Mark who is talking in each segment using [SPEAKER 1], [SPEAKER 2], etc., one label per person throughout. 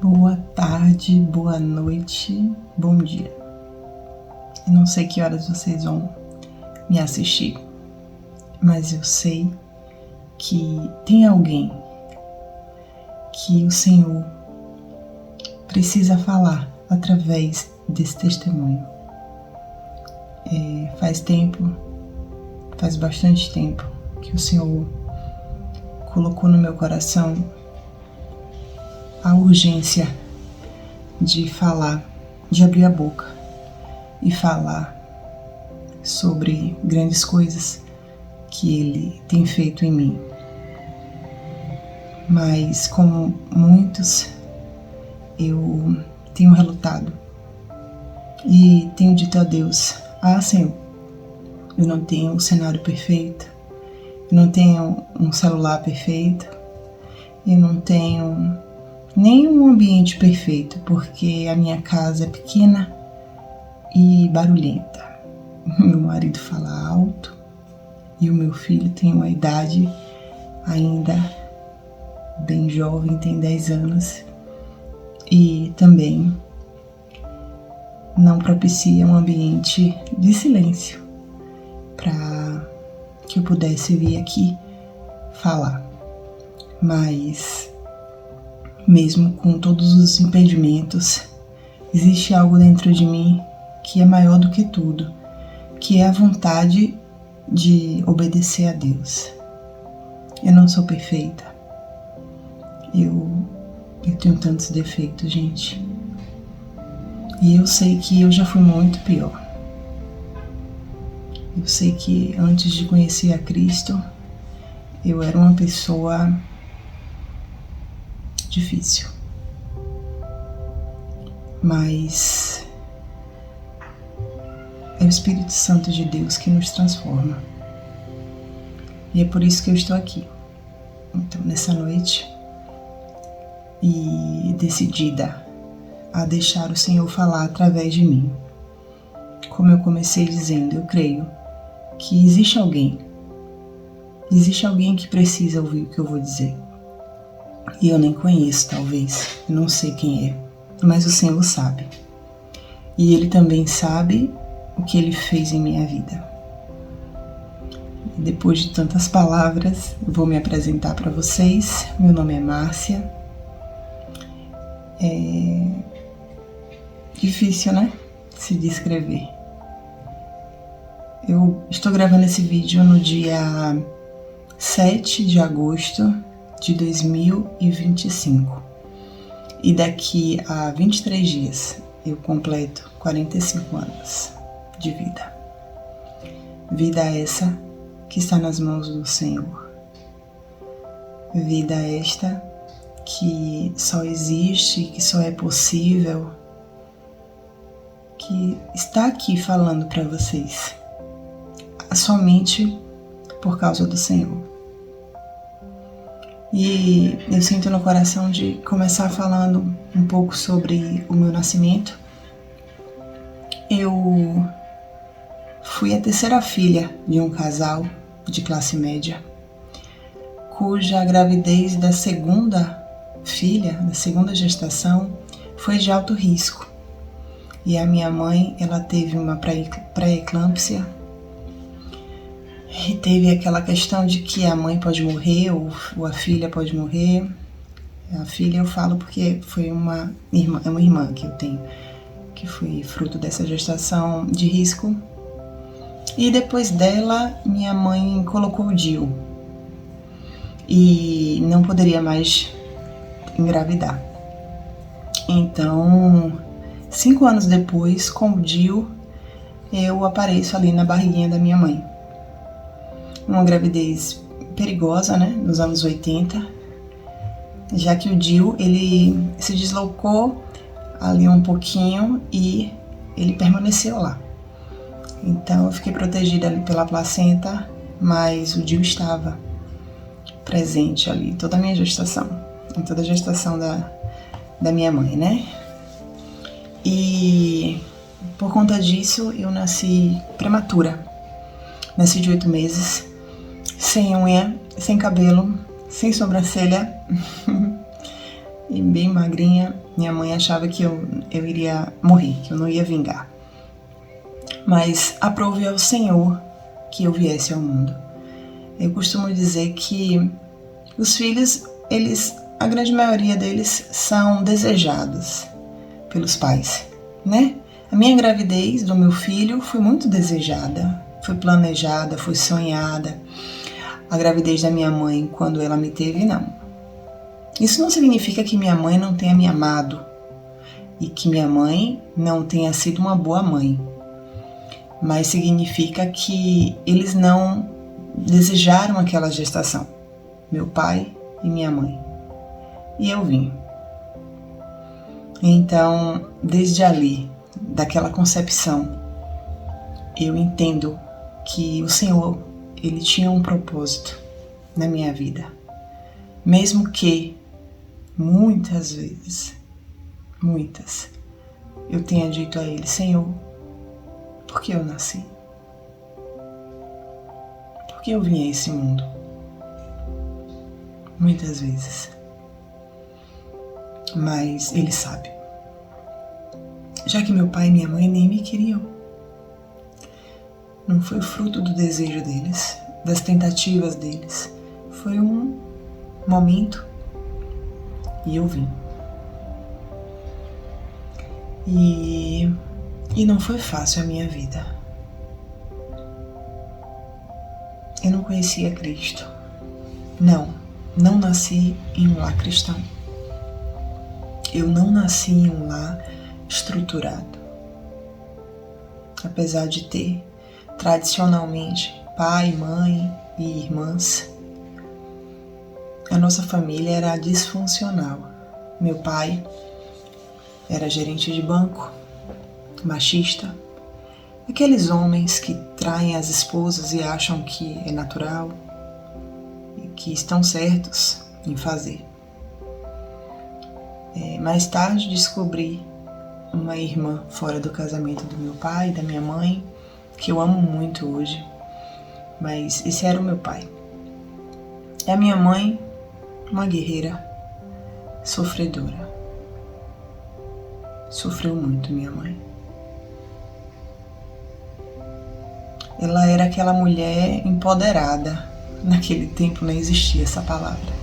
[SPEAKER 1] Boa tarde, boa noite, bom dia. Eu não sei que horas vocês vão me assistir, mas eu sei que tem alguém que o Senhor precisa falar através desse testemunho. Faz bastante tempo que o Senhor colocou no meu coração a urgência de falar, de abrir a boca e falar sobre grandes coisas que Ele tem feito em mim. Mas como muitos, eu tenho relutado e tenho dito a Deus: Senhor, eu não tenho um cenário perfeito, eu não tenho um celular perfeito, eu não tenho nenhum ambiente perfeito, porque a minha casa é pequena e barulhenta. Meu marido fala alto e o meu filho tem uma idade ainda bem jovem, tem 10 anos, e também não propicia um ambiente de silêncio para que eu pudesse vir aqui falar. Mas mesmo com todos os impedimentos, existe algo dentro de mim que é maior do que tudo, que é a vontade de obedecer a Deus. Eu não sou perfeita. Eu tenho tantos defeitos, gente. E eu sei que eu já fui muito pior. Eu sei que antes de conhecer a Cristo, eu era uma pessoa difícil. Mas é o Espírito Santo de Deus que nos transforma. E é por isso que eu estou aqui. Então, nessa noite, e decidida a deixar o Senhor falar através de mim. Como eu comecei dizendo, eu creio que existe alguém que precisa ouvir o que eu vou dizer. E eu nem conheço, talvez, eu não sei quem é, mas o Senhor sabe. E Ele também sabe o que Ele fez em minha vida. E depois de tantas palavras, eu vou me apresentar para vocês. Meu nome é Márcia. É difícil, né? Se descrever. Eu estou gravando esse vídeo no dia 7 de agosto de 2025. E daqui a 23 dias eu completo 45 anos de vida. Vida essa que está nas mãos do Senhor. Vida esta que só existe, que só é possível, que está aqui falando para vocês, somente por causa do Senhor. E eu sinto no coração de começar falando um pouco sobre o meu nascimento. Eu fui a terceira filha de um casal de classe média, cuja gravidez da segunda filha, da segunda gestação, foi de alto risco. E a minha mãe, ela teve uma pré-eclâmpsia e teve aquela questão de que a mãe pode morrer ou a filha pode morrer. A filha eu falo porque foi uma irmã que eu tenho, que foi fruto dessa gestação de risco. E depois dela, minha mãe colocou o DIU e não poderia mais engravidar. Então, 5 anos depois, com o DIU, eu apareço ali na barriguinha da minha mãe. Uma gravidez perigosa, né, nos anos 80, já que o DIU, ele se deslocou ali um pouquinho e ele permaneceu lá. Então, eu fiquei protegida ali pela placenta, mas o DIU estava presente ali, toda a minha gestação, em toda a gestação da minha mãe, né? E por conta disso, eu nasci prematura. Nasci de 8 meses, sem unha, sem cabelo, sem sobrancelha. e bem magrinha, minha mãe achava que eu iria morrer, que eu não ia vingar. Mas aprove ao Senhor que eu viesse ao mundo. Eu costumo dizer que os filhos, a grande maioria deles são desejados pelos pais, né? A minha gravidez do meu filho foi muito desejada, foi planejada, foi sonhada. A gravidez da minha mãe, quando ela me teve, não. Isso não significa que minha mãe não tenha me amado e que minha mãe não tenha sido uma boa mãe, mas significa que eles não desejaram aquela gestação, meu pai e minha mãe, e eu vim. Então, desde ali, daquela concepção, eu entendo que o Senhor, Ele tinha um propósito na minha vida, mesmo que muitas vezes, eu tenha dito a Ele: Senhor, por que eu nasci? Por que eu vim a esse mundo? Muitas vezes. Mas Ele sabe. Já que meu pai e minha mãe nem me queriam. Não foi fruto do desejo deles, das tentativas deles. Foi um momento e eu vim. E não foi fácil a minha vida. Eu não conhecia Cristo. Não nasci em um lar cristão. Eu não nasci em um lar estruturado. Apesar de ter, tradicionalmente, pai, mãe e irmãs, a nossa família era disfuncional. Meu pai era gerente de banco, machista, aqueles homens que traem as esposas e acham que é natural e que estão certos em fazer. Mais tarde descobri uma irmã fora do casamento do meu pai e da minha mãe, que eu amo muito hoje, mas esse era o meu pai. E a minha mãe, uma guerreira, sofredora. Sofreu muito, minha mãe. Ela era aquela mulher empoderada. Naquele tempo não existia essa palavra.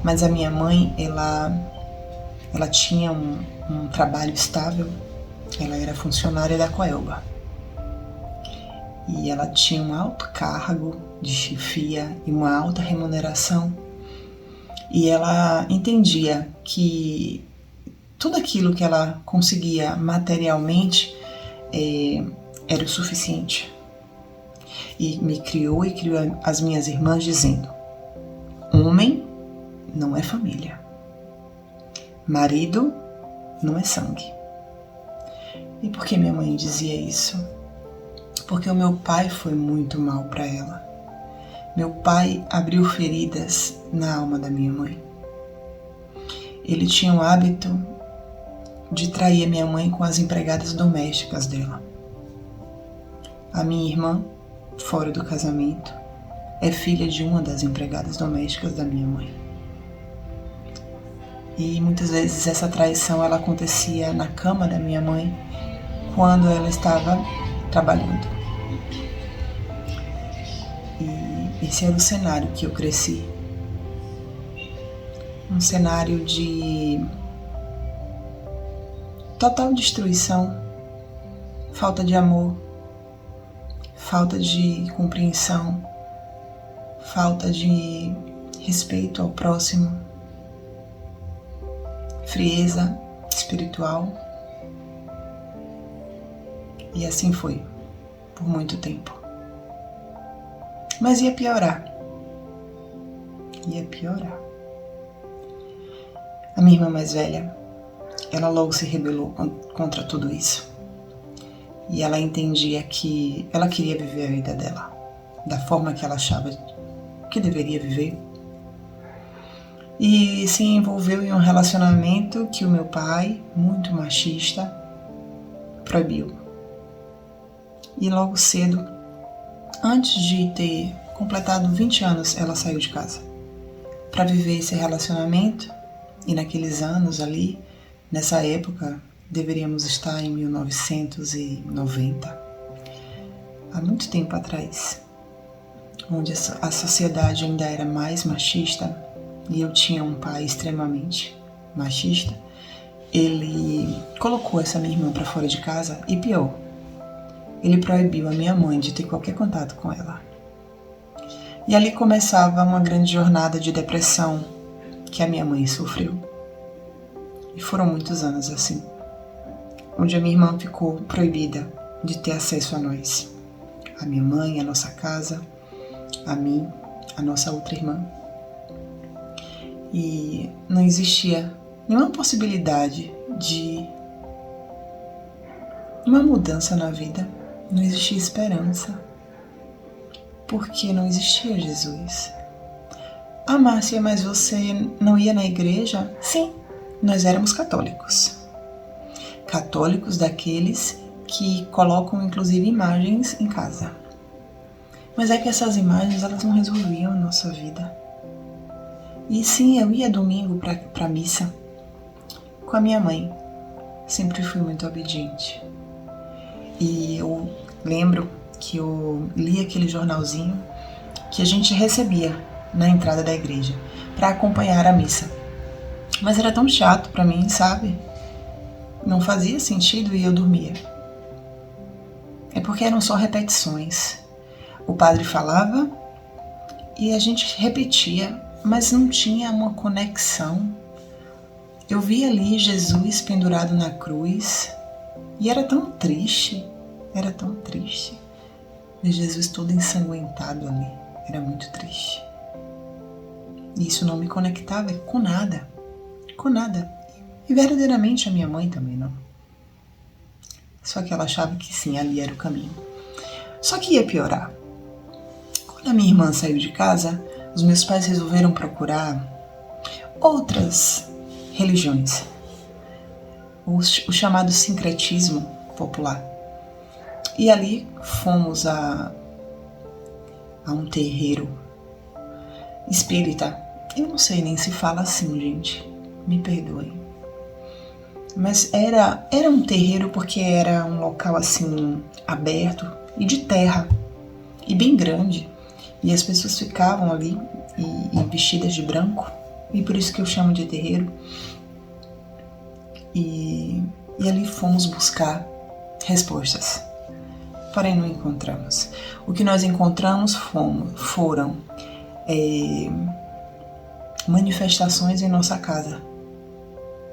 [SPEAKER 1] Mas a minha mãe, ela tinha um trabalho estável. Ela era funcionária da Coelba. E ela tinha um alto cargo de chefia e uma alta remuneração. E ela entendia que tudo aquilo que ela conseguia materialmente era o suficiente. E me criou e criou as minhas irmãs dizendo: homem não é família. Marido não é sangue. E por que minha mãe dizia isso? Porque o meu pai foi muito mal para ela. Meu pai abriu feridas na alma da minha mãe. Ele tinha o hábito de trair a minha mãe com as empregadas domésticas dela. A minha irmã, fora do casamento, é filha de uma das empregadas domésticas da minha mãe. E muitas vezes essa traição ela acontecia na cama da minha mãe quando ela estava trabalhando. E esse era o cenário que eu cresci. Um cenário de total destruição, falta de amor, falta de compreensão, falta de respeito ao próximo, frieza espiritual. E assim foi, por muito tempo. Mas ia piorar. A minha irmã mais velha, ela logo se rebelou contra tudo isso. E ela entendia que ela queria viver a vida dela, da forma que ela achava que deveria viver. E se envolveu em um relacionamento que o meu pai, muito machista, proibiu. E logo cedo, antes de ter completado 20 anos, ela saiu de casa para viver esse relacionamento E naqueles anos ali, nessa época, deveríamos estar em 1990, há muito tempo atrás, onde a sociedade ainda era mais machista e eu tinha um pai extremamente machista. Ele colocou essa minha irmã para fora de casa e pior, ele proibiu a minha mãe de ter qualquer contato com ela. E ali começava uma grande jornada de depressão que a minha mãe sofreu. E foram muitos anos assim, onde a minha irmã ficou proibida de ter acesso a nós. A minha mãe, a nossa casa, a mim, a nossa outra irmã. E não existia nenhuma possibilidade de uma mudança na vida. Não existia esperança. Porque não existia Jesus. Ah, Márcia, mas você não ia na igreja? Sim, nós éramos católicos. Católicos daqueles que colocam inclusive imagens em casa. Mas é que essas imagens, elas não resolviam a nossa vida. E sim, eu ia domingo para missa com a minha mãe. Sempre fui muito obediente. E eu lembro que eu li aquele jornalzinho que a gente recebia na entrada da igreja para acompanhar a missa. Mas era tão chato para mim, sabe? Não fazia sentido e eu dormia. É porque eram só repetições. O padre falava e a gente repetia, mas não tinha uma conexão. Eu via ali Jesus pendurado na cruz e era tão triste. Ver Jesus todo ensanguentado ali, era muito triste. E isso não me conectava com nada. E verdadeiramente a minha mãe também não. Só que ela achava que sim, ali era o caminho. Só que ia piorar. Quando a minha irmã saiu de casa, os meus pais resolveram procurar outras religiões. O chamado sincretismo popular. E ali fomos a um terreiro espírita. Eu não sei nem se fala assim, gente. Me perdoem. Mas era um terreiro porque era um local assim aberto e de terra. E bem grande. E as pessoas ficavam ali e vestidas de branco. E por isso que eu chamo de terreiro. E ali fomos buscar respostas. Porém não encontramos. O que nós encontramos foram manifestações em nossa casa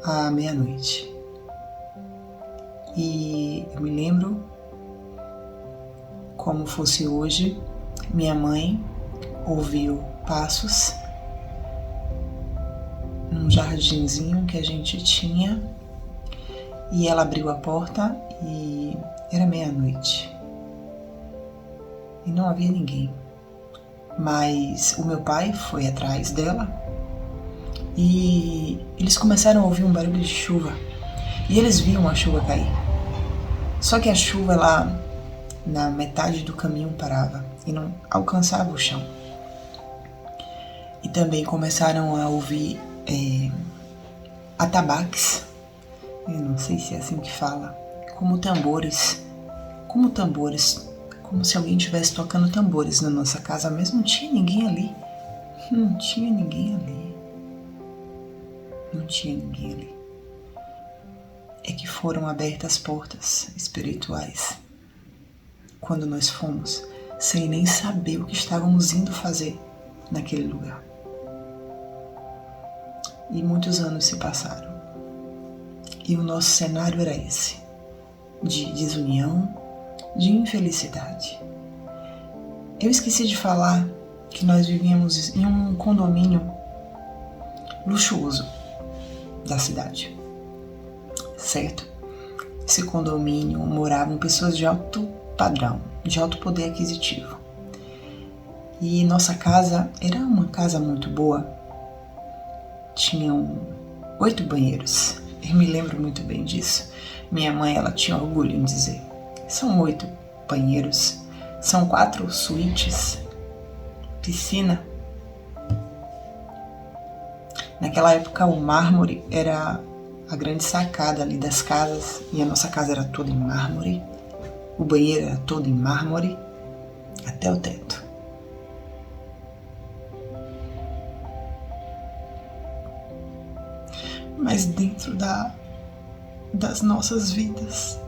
[SPEAKER 1] à meia-noite. E eu me lembro como fosse hoje, minha mãe ouviu passos num jardinzinho que a gente tinha e ela abriu a porta e era meia-noite. E não havia ninguém. Mas o meu pai foi atrás dela e eles começaram a ouvir um barulho de chuva. E eles viam a chuva cair. Só que a chuva lá na metade do caminho parava e não alcançava o chão. E também começaram a ouvir atabaques, eu não sei se é assim que fala, como tambores, como se alguém estivesse tocando tambores na nossa casa, mas não tinha ninguém ali. Não tinha ninguém ali. É que foram abertas portas espirituais quando nós fomos, sem nem saber o que estávamos indo fazer naquele lugar. E muitos anos se passaram. E o nosso cenário era esse, de desunião, de infelicidade. Eu esqueci de falar que nós vivíamos em um condomínio luxuoso da cidade, certo? Esse condomínio moravam pessoas de alto padrão, de alto poder aquisitivo. E nossa casa era uma casa muito boa. Tinham 8 banheiros. Eu me lembro muito bem disso. Minha mãe, ela tinha orgulho em dizer. São 8 banheiros. São 4 suítes. Piscina. Naquela época o mármore era a grande sacada ali das casas, e a nossa casa era toda em mármore, o banheiro era todo em mármore, até o teto. Mas dentro das nossas vidas,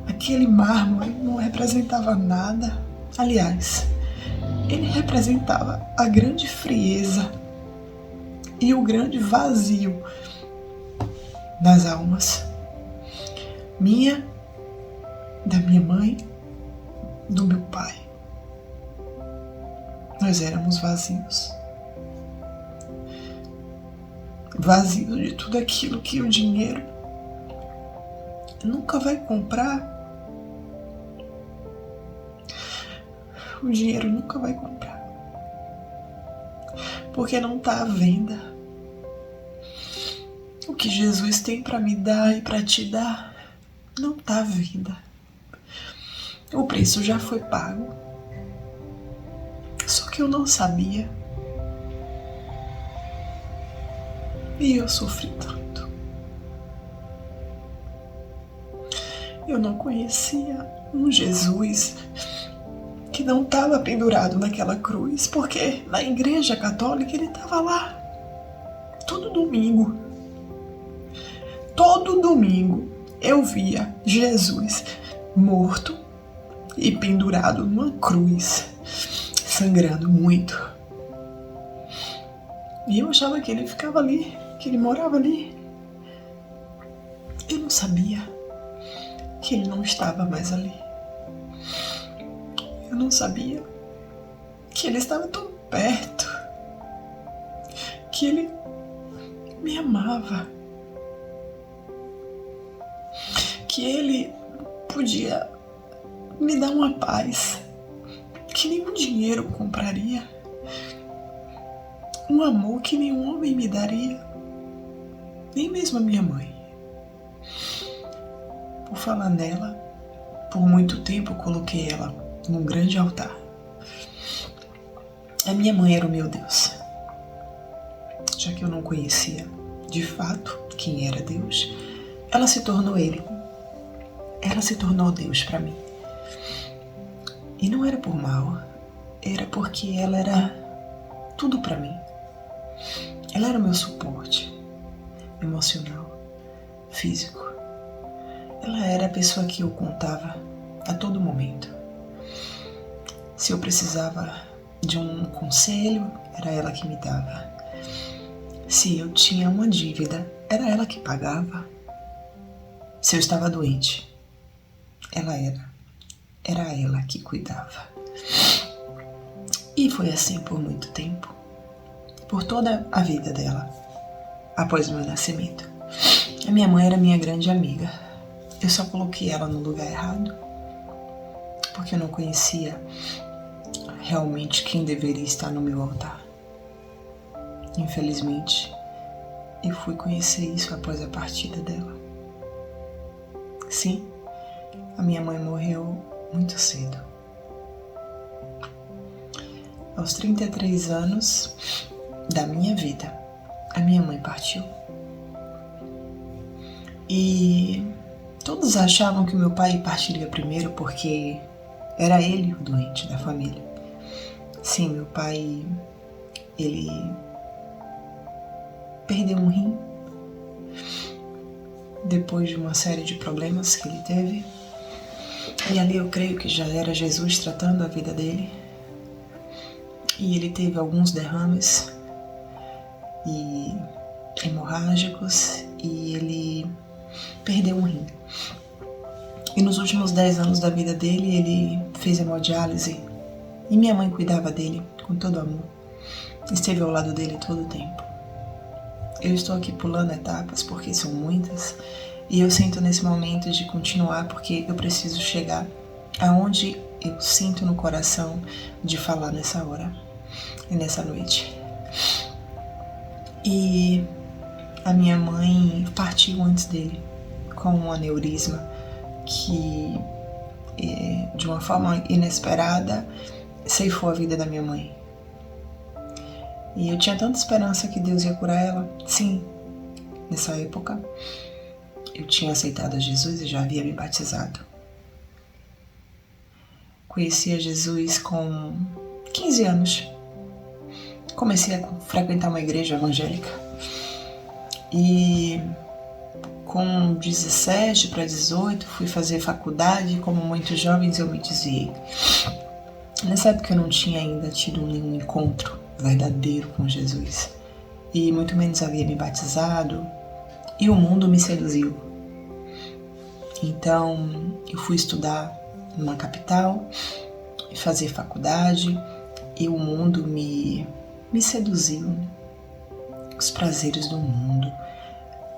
[SPEAKER 1] aquele mármore não representava nada. Aliás, ele representava a grande frieza e o grande vazio das almas. Minha, da minha mãe, do meu pai. Nós éramos vazios. Vazios de tudo aquilo que o dinheiro nunca vai comprar. O dinheiro nunca vai comprar. Porque não está à venda. O que Jesus tem para me dar e para te dar não está à venda. O preço já foi pago. Só que eu não sabia. E eu sofri tanto. Eu não conhecia um Jesus que não estava pendurado naquela cruz, porque na igreja católica ele estava lá todo domingo. Todo domingo eu via Jesus morto e pendurado numa cruz, sangrando muito. E eu achava que ele ficava ali, que ele morava ali. Eu não sabia que ele não estava mais ali. Eu não sabia que ele estava tão perto, que ele me amava, que ele podia me dar uma paz que nenhum dinheiro compraria, um amor que nenhum homem me daria, nem mesmo a minha mãe. Por falar nela, por muito tempo eu coloquei ela num grande altar. A minha mãe era o meu Deus. Já que eu não conhecia de fato quem era Deus, ela se tornou Ele. Ela se tornou Deus para mim. E não era por mal, era porque ela era tudo para mim. Ela era o meu suporte emocional, físico. Ela era a pessoa que eu contava a todo momento. Se eu precisava de um conselho, era ela que me dava. Se eu tinha uma dívida, era ela que pagava. Se eu estava doente, era ela que cuidava. E foi assim por muito tempo, por toda a vida dela, após o meu nascimento. A minha mãe era minha grande amiga. Eu só coloquei ela no lugar errado, porque eu não conhecia realmente quem deveria estar no meu altar. Infelizmente, eu fui conhecer isso após a partida dela. Sim, a minha mãe morreu muito cedo. Aos 33 anos da minha vida, a minha mãe partiu. E todos achavam que meu pai partiria primeiro porque era ele o doente da família. Sim, meu pai, ele perdeu um rim depois de uma série de problemas que ele teve. E ali eu creio que já era Jesus tratando a vida dele. E ele teve alguns derrames e hemorrágicos e ele perdeu um rim. E nos últimos 10 anos da vida dele, ele fez hemodiálise. E minha mãe cuidava dele com todo amor. Esteve ao lado dele todo o tempo. Eu estou aqui pulando etapas porque são muitas. E eu sinto nesse momento de continuar porque eu preciso chegar aonde eu sinto no coração de falar nessa hora e nessa noite. E a minha mãe partiu antes dele com um aneurisma que, de uma forma inesperada, ceifou a vida da minha mãe. E eu tinha tanta esperança que Deus ia curar ela. Sim, nessa época eu tinha aceitado a Jesus e já havia me batizado. Conheci a Jesus com 15 anos. Comecei a frequentar uma igreja evangélica. E com 17 para 18 fui fazer faculdade e, como muitos jovens, eu me desviei. Nessa época eu não tinha ainda tido nenhum encontro verdadeiro com Jesus. E muito menos havia me batizado. E o mundo me seduziu. Então eu fui estudar numa capital e fazer faculdade. E o mundo me seduziu. Os prazeres do mundo,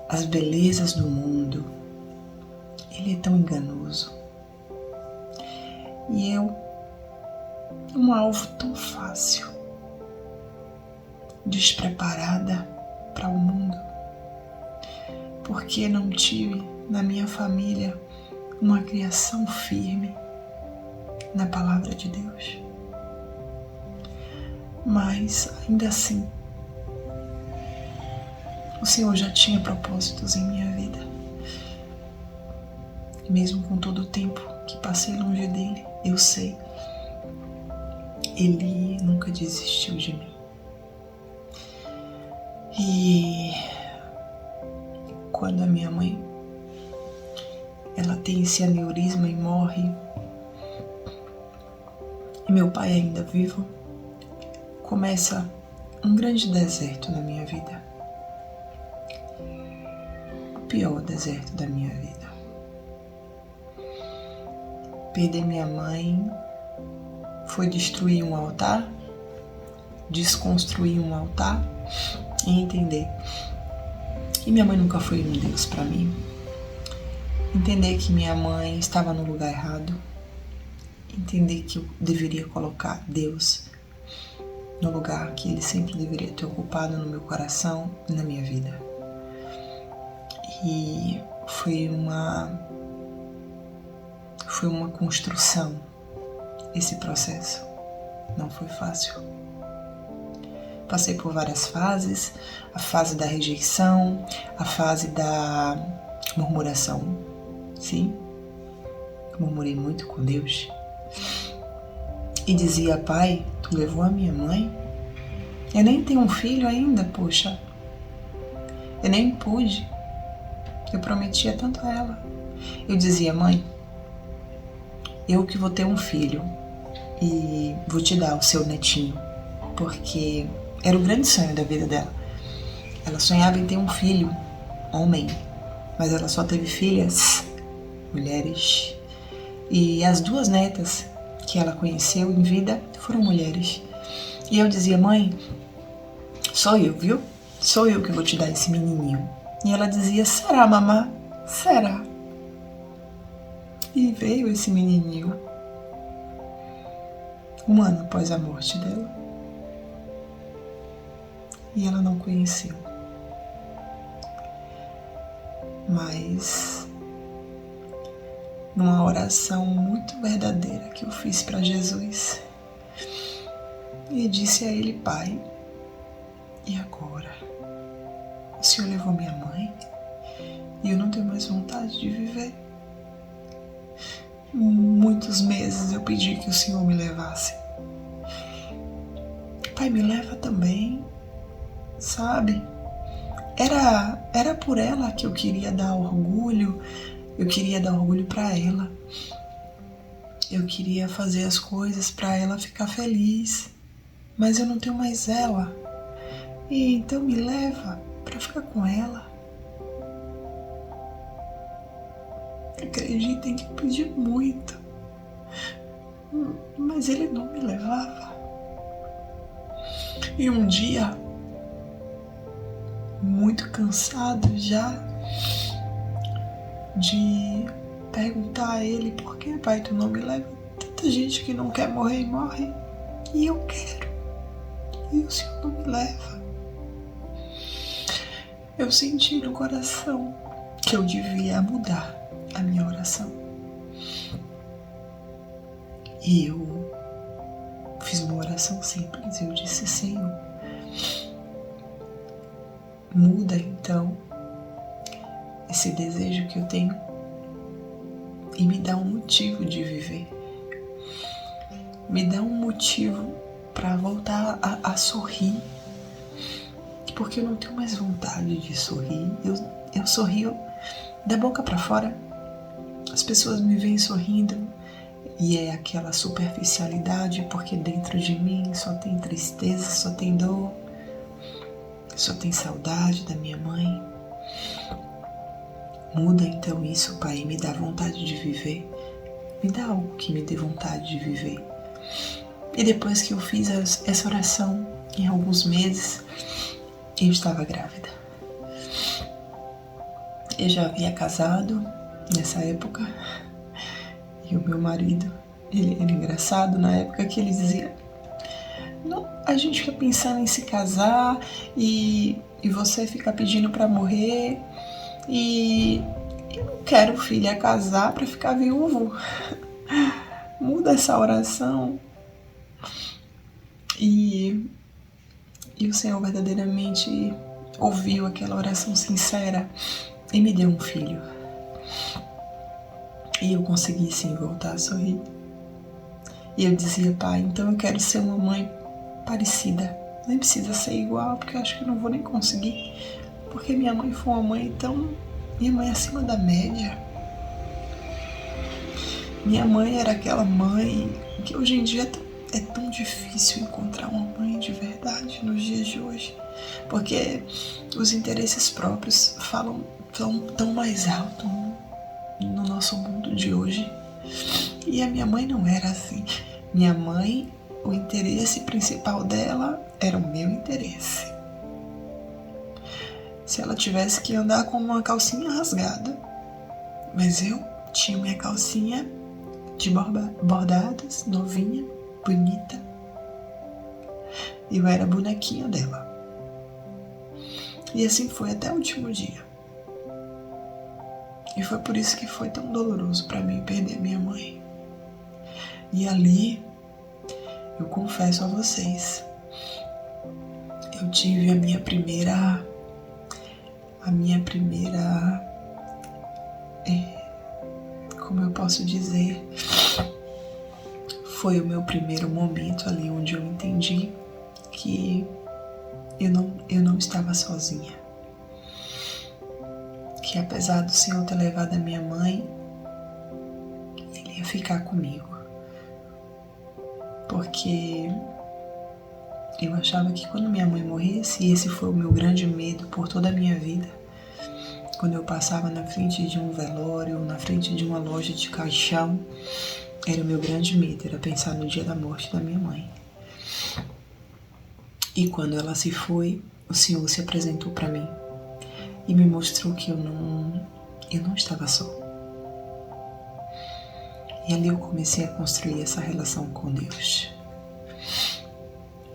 [SPEAKER 1] as belezas do mundo. Ele é tão enganoso. E eu, um alvo tão fácil, despreparada para o mundo, porque não tive na minha família uma criação firme na palavra de Deus. Mas ainda assim, o Senhor já tinha propósitos em minha vida. Mesmo com todo o tempo que passei longe dele, eu sei, ele nunca desistiu de mim. E quando a minha mãe, ela tem esse aneurisma e morre, e meu pai ainda vivo, começa um grande deserto na minha vida. O pior deserto da minha vida. Perder minha mãe foi destruir um altar, desconstruir um altar e entender que minha mãe nunca foi um Deus para mim. Entender que minha mãe estava no lugar errado. Entender que eu deveria colocar Deus no lugar que Ele sempre deveria ter ocupado no meu coração e na minha vida. E foi uma construção esse processo. Não foi fácil. Passei por várias fases, a fase da rejeição, a fase da murmuração. Sim, murmurei muito com Deus. E dizia: Pai, tu levou a minha mãe? Eu nem tenho um filho ainda, poxa. Eu nem pude. Eu prometia tanto a ela. Eu dizia: Mãe, eu que vou ter um filho e vou te dar o seu netinho, porque era o grande sonho da vida dela. Ela sonhava em ter um filho, homem, mas ela só teve filhas, mulheres. E as 2 netas que ela conheceu em vida foram mulheres. E eu dizia: Mãe, sou eu, viu? Sou eu que vou te dar esse menininho. E ela dizia: será, mamá? Será? E veio esse menininho 1 ano após a morte dela. E ela não conheceu. Mas numa oração muito verdadeira que eu fiz para Jesus, e disse a Ele: Pai, e agora? O Senhor levou minha mãe e eu não tenho mais vontade de viver. Muitos meses eu pedi que o Senhor me levasse. Pai, me leva também, sabe? Era por ela que eu queria dar orgulho. Eu queria dar orgulho para ela. Eu queria fazer as coisas para ela ficar feliz. Mas eu não tenho mais ela. E então me leva para ficar com ela. Acreditem que eu pedi muito, mas ele não me levava. E um dia, muito cansado já de perguntar a ele: por que, pai, tu não me leva? Tanta gente que não quer morrer e morre, e eu quero, e o Senhor não me leva. Eu senti no coração que eu devia mudar a minha oração. E eu fiz uma oração simples. Eu disse: Senhor, Muda então esse desejo que eu tenho e me dá um motivo de viver. Me dá um motivo para voltar a sorrir, porque eu não tenho mais vontade de sorrir. Eu sorrio da boca para fora. As pessoas me veem sorrindo e é aquela superficialidade, porque dentro de mim só tem tristeza, só tem dor, só tem saudade da minha mãe. Muda então isso, Pai, me dá vontade de viver. Me dá algo que me dê vontade de viver. E depois que eu fiz essa oração, em alguns meses, eu estava grávida. Eu já havia casado nessa época. E o meu marido, ele era engraçado na época que ele dizia: não, a gente fica pensando em se casar e você fica pedindo para morrer e eu não quero, filha, casar para ficar viúvo. Muda essa oração. E o Senhor verdadeiramente ouviu aquela oração sincera e me deu um filho. E eu consegui sim voltar a sorrir. E eu dizia: Pai, então eu quero ser uma mãe parecida. Nem precisa ser igual, porque eu acho que eu não vou nem conseguir. Porque minha mãe foi uma mãe tão... Minha mãe é acima da média. Minha mãe era aquela mãe que hoje em dia é tão difícil encontrar uma mãe de verdade nos dias de hoje. Porque os interesses próprios falam tão mais alto no nosso mundo de hoje. E a minha mãe não era assim. Minha mãe, o interesse principal dela era o meu interesse. Se ela tivesse que andar com uma calcinha rasgada, mas eu tinha minha calcinha de bordados, novinha, bonita. Eu era a bonequinha dela. E assim foi até o último dia. E foi por isso que foi tão doloroso para mim perder minha mãe. E ali, eu confesso a vocês, eu tive a minha primeira, como eu posso dizer, foi o meu primeiro momento ali onde eu entendi que eu não estava sozinha. Que apesar do Senhor ter levado a minha mãe, Ele ia ficar comigo. Porque eu achava que quando minha mãe morresse, e esse foi o meu grande medo por toda a minha vida, quando eu passava na frente de um velório, na frente de uma loja de caixão, era o meu grande medo, era pensar no dia da morte da minha mãe. E quando ela se foi, o Senhor se apresentou para mim e me mostrou que eu não estava só. E ali eu comecei a construir essa relação com Deus.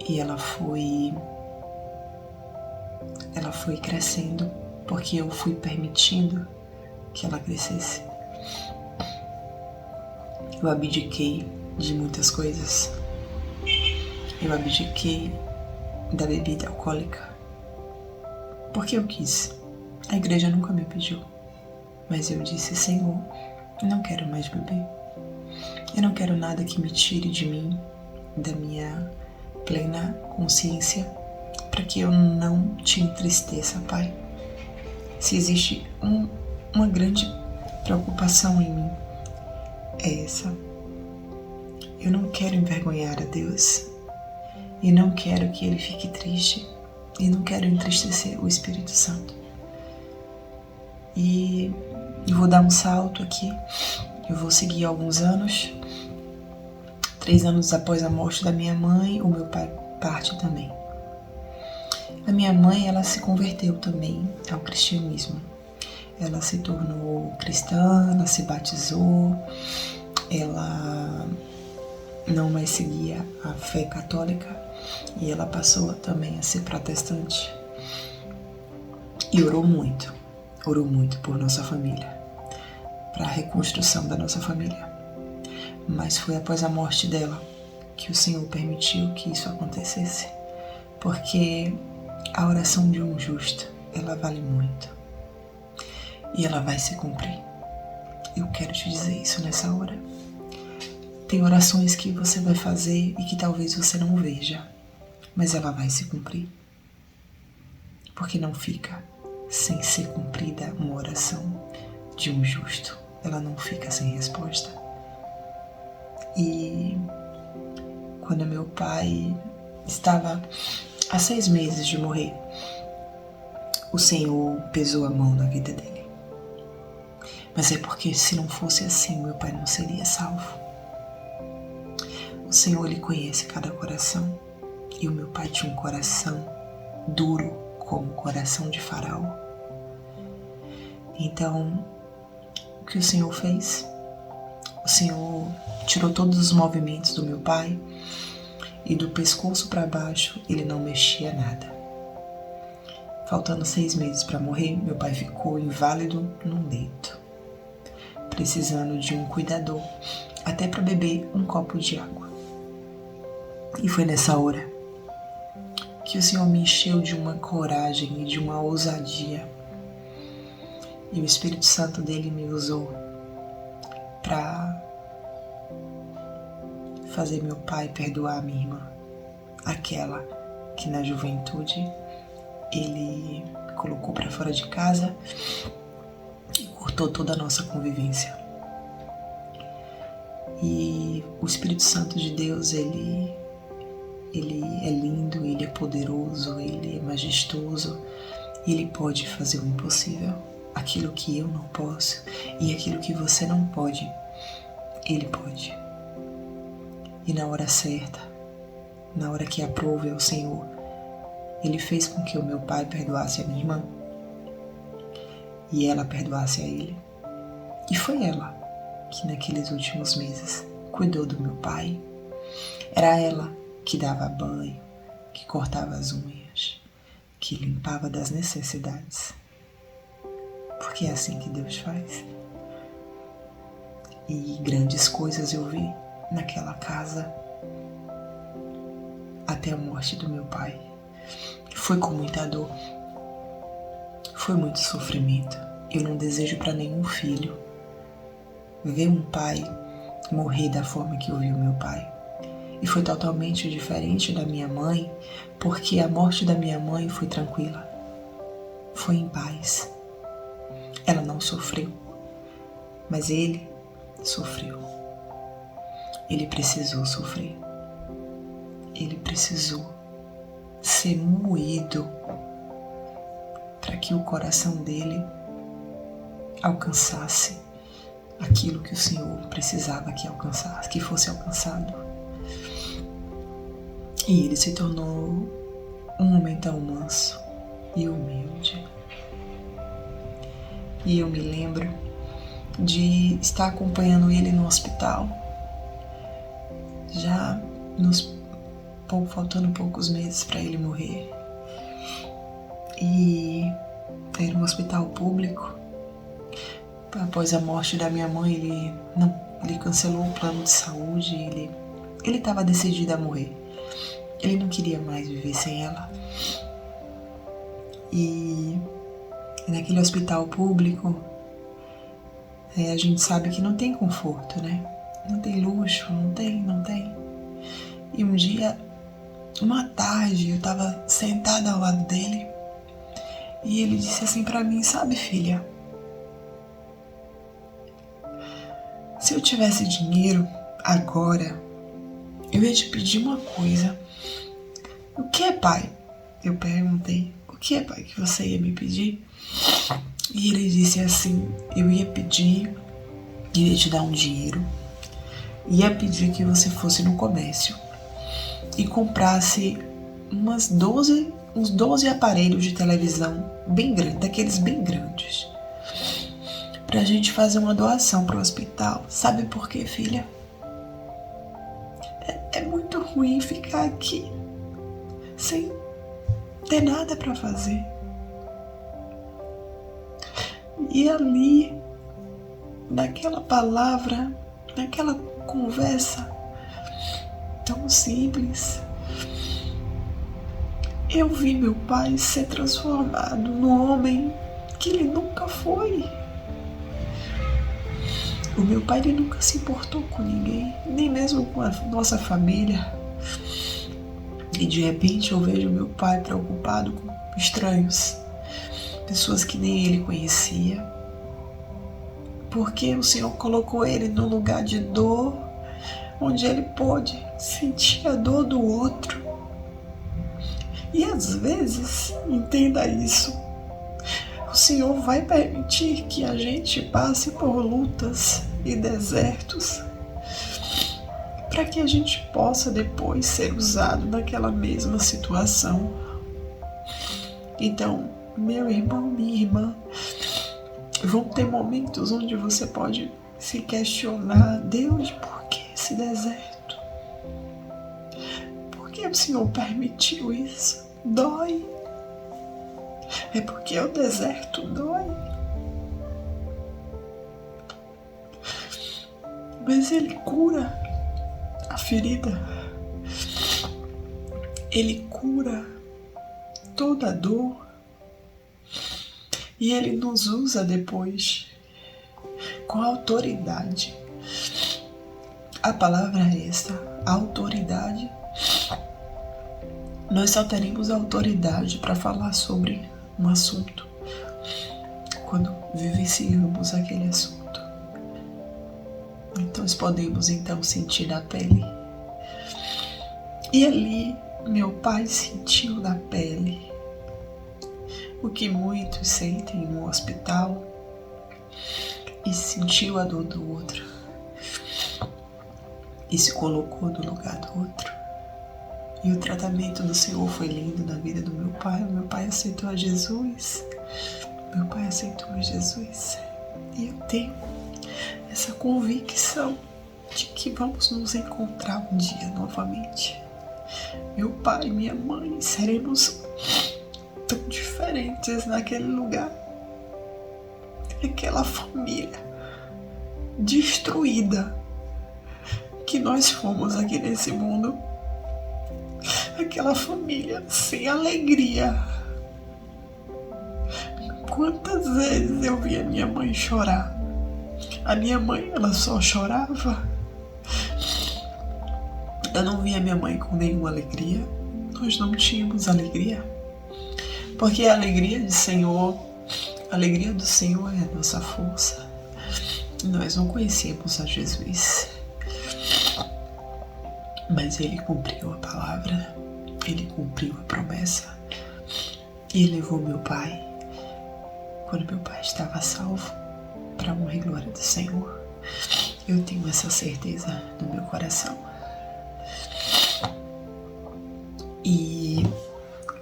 [SPEAKER 1] E ela foi crescendo, porque eu fui permitindo que ela crescesse. Eu abdiquei de muitas coisas. Eu abdiquei da bebida alcoólica, porque eu quis. A igreja nunca me pediu, mas eu disse: Senhor, eu não quero mais beber. Eu não quero nada que me tire de mim, da minha plena consciência, para que eu não te entristeça, Pai. Se existe uma grande preocupação em mim, é essa. Eu não quero envergonhar a Deus, e não quero que Ele fique triste, e não quero entristecer o Espírito Santo. E eu vou dar um salto aqui, eu vou seguir alguns anos. 3 anos após a morte da minha mãe, o meu pai parte também. A minha mãe, ela se converteu também ao cristianismo. Ela se tornou cristã, ela se batizou, ela não mais seguia a fé católica e ela passou também a ser protestante. E orou muito por nossa família, para a reconstrução da nossa família. Mas foi após a morte dela que o Senhor permitiu que isso acontecesse, porque a oração de um justo, ela vale muito e ela vai se cumprir. Eu quero te dizer isso nessa hora. Tem orações que você vai fazer e que talvez você não veja, mas ela vai se cumprir, porque não fica sem ser cumprida uma oração de um justo. Ela não fica sem resposta. E quando meu pai estava há 6 meses de morrer, o Senhor pesou a mão na vida dele. Mas é porque se não fosse assim, meu pai não seria salvo. O Senhor, Ele conhece cada coração. E o meu pai tinha um coração duro como o coração de Faraó. Então, o que o Senhor fez? O Senhor tirou todos os movimentos do meu pai e do pescoço para baixo ele não mexia nada. Faltando 6 meses para morrer, meu pai ficou inválido num leito, precisando de um cuidador, até para beber um copo de água. E foi nessa hora que o Senhor me encheu de uma coragem e de uma ousadia. E o Espírito Santo dele me usou para fazer meu pai perdoar a minha irmã, aquela que na juventude ele colocou para fora de casa e cortou toda a nossa convivência. E o Espírito Santo de Deus, ele é lindo, ele é poderoso, ele é majestoso e ele pode fazer o impossível. Aquilo que eu não posso e aquilo que você não pode, ele pode. E na hora certa, na hora que aprove ao Senhor, ele fez com que o meu pai perdoasse a minha irmã e ela perdoasse a ele. E foi ela que naqueles últimos meses cuidou do meu pai. Era ela que dava banho, que cortava as unhas, que limpava das necessidades. Porque é assim que Deus faz. E grandes coisas eu vi naquela casa até a morte do meu pai. Foi com muita dor, foi muito sofrimento. Eu não desejo para nenhum filho ver um pai morrer da forma que eu vi o meu pai. E foi totalmente diferente da minha mãe, porque a morte da minha mãe foi tranquila, foi em paz. Ela não sofreu, mas ele sofreu. Ele precisou sofrer. Ele precisou ser moído para que o coração dele alcançasse aquilo que o Senhor precisava que alcançasse, que fosse alcançado. E ele se tornou um homem tão manso e humilde. E eu me lembro de estar acompanhando ele no hospital, já faltando poucos meses para ele morrer. E era um hospital público. Após a morte da minha mãe, ele cancelou o plano de saúde. Ele estava decidido a morrer. Ele não queria mais viver sem ela. E naquele hospital público, a gente sabe que não tem conforto, né? Não tem luxo, não tem. E um dia, uma tarde, eu estava sentada ao lado dele e ele disse assim pra mim: sabe, filha, se eu tivesse dinheiro agora, eu ia te pedir uma coisa. O que é, pai? Eu perguntei: o que é, pai, que você ia me pedir? E ele disse assim: eu ia te dar um dinheiro, ia pedir que você fosse no comércio e comprasse uns 12 aparelhos de televisão bem grandes, daqueles bem grandes, pra gente fazer uma doação pro hospital. Sabe por quê, filha? É muito ruim ficar aqui sem ter nada pra fazer. E ali, naquela palavra, naquela conversa tão simples, eu vi meu pai ser transformado no homem que ele nunca foi. O meu pai, ele nunca se importou com ninguém, nem mesmo com a nossa família. E de repente eu vejo meu pai preocupado com estranhos, pessoas que nem ele conhecia. Porque o Senhor colocou ele num lugar de dor, onde ele pôde sentir a dor do outro. E às vezes, entenda isso, o Senhor vai permitir que a gente passe por lutas e desertos para que a gente possa depois ser usado naquela mesma situação. Então, meu irmão, minha irmã, vão ter momentos onde você pode se questionar: Deus, por que esse deserto? Por que o Senhor permitiu isso? Dói. É porque o deserto dói. Mas Ele cura a ferida. Ele cura toda a dor. E Ele nos usa depois com autoridade. A palavra é esta: autoridade. Nós só teremos autoridade para falar sobre um assunto quando vivenciamos aquele assunto. Então nós podemos sentir na pele. E ali meu pai sentiu na pele o que muitos sentem no hospital, e sentiu a dor do outro e se colocou no lugar do outro. E o tratamento do Senhor foi lindo na vida do meu pai. Meu pai aceitou a Jesus. Meu pai aceitou a Jesus. E eu tenho essa convicção de que vamos nos encontrar um dia novamente. Meu pai e minha mãe, seremos tão diferentes naquele lugar. Aquela família destruída que nós fomos aqui nesse mundo. Aquela família sem alegria. Quantas vezes eu vi a minha mãe chorar. A minha mãe, ela só chorava. Eu não via minha mãe com nenhuma alegria. Nós não tínhamos alegria. Porque a alegria do Senhor é a nossa força. Nós não conhecíamos a Jesus. Mas Ele cumpriu a palavra. Ele cumpriu a promessa. E levou meu pai, quando meu pai estava salvo, para a honra e glória do Senhor. Eu tenho essa certeza no meu coração. E